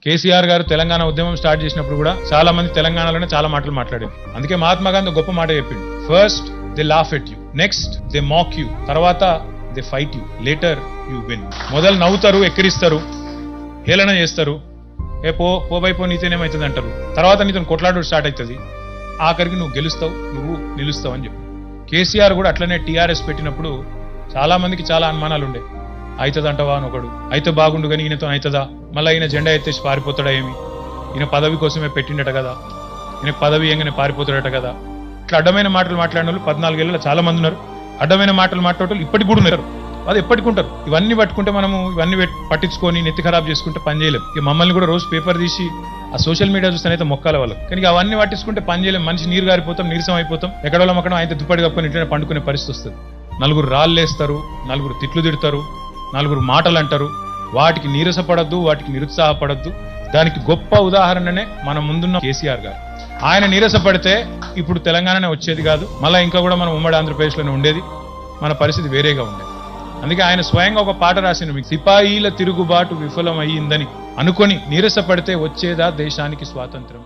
కేసీఆర్ గారు తెలంగాణ ఉద్యమం స్టార్ట్ చేసినప్పుడు కూడా చాలా మంది తెలంగాణలోనే చాలా మాటలు మాట్లాడారు. అందుకే మహాత్మా గాంధీ గొప్ప మాట చెప్పిండు, first they laugh at you, next they mock you, తర్వాత they fight you, later you win. మొదలు నవ్వుతారు, ఎక్కిరిస్తారు, హేళన చేస్తారు, ఏ పోబైపో నీతోనేమవుతుంది అంటారు, తర్వాత నీతో కొట్లాడు స్టార్ట్ అవుతుంది, ఆఖరికి నువ్వు గెలుస్తావు, నువ్వు నిలుస్తావు అని చెప్పి. కేసీఆర్ కూడా అట్లనే టీఆర్ఎస్ పెట్టినప్పుడు చాలా మందికి చాలా అనుమానాలు ఉండే, అవుతుందంటవా అని ఒకడు, అయితే బాగుండు కానీ ఈయనతో అవుతుందా, మళ్ళీ ఈయన జెండా ఎత్తేసి పారిపోతాడా ఏమి, ఈయన పదవి కోసమే పెట్టిండట కదా, ఈయనకు పదవి ఏంగానే పారిపోతాడట కదా. ఇట్లా అడ్డమైన మాటలు మాట్లాడిన వాళ్ళు 14 ఏళ్ళలో చాలా మంది ఉన్నారు. అడ్డమైన మాటలు మాట్లాడేవాళ్ళు ఇప్పటికి కూడా ఉన్నారు, అది ఎప్పటికి ఉంటారు. ఇవన్నీ పట్టుకుంటే మనము ఇవన్నీ పట్టించుకొని నెత్తి ఖరాబ్ చేసుకుంటే పని చేయలేం. ఇక మమ్మల్ని కూడా రోజు పేపర్ తీసి ఆ సోషల్ మీడియా చూస్తేనైతే మొక్కాల వాళ్ళకి, కానీ అవన్నీ పట్టించుకుంటే పని చేయలేం. మనిషి నీరు గారిపోతాం, నీరసం అయిపోతాం, ఎక్కడో అక్కడ ఆయన దుప్పటి కప్పుకొని ఇంట్లోనే పండుకునే పరిస్థితి వస్తుంది. నలుగురు రాళ్ళేస్తారు, నలుగురు తిట్లు తిడతారు, నలుగురు మాటలు అంటారు. వాటికి నీరసపడద్దు, వాటికి నిరుత్సాహపడద్దు. దానికి గొప్ప ఉదాహరణనే మన ముందున్న కేసీఆర్ గారు. ఆయన నీరసపడితే ఇప్పుడు తెలంగాణనే వచ్చేది కాదు, మళ్ళీ ఇంకా కూడా మనం ఉమ్మడి ఆంధ్రప్రదేశ్లోనే ఉండేది, మన పరిస్థితి వేరేగా ఉండేది. అందుకే ఆయన స్వయంగా ఒక పాట రాసిండు, మీకు సిపాయిల తిరుగుబాటు విఫలం అయ్యిందని అనుకొని నీరసపడితే వచ్చేదా దేశానికి స్వాతంత్రం.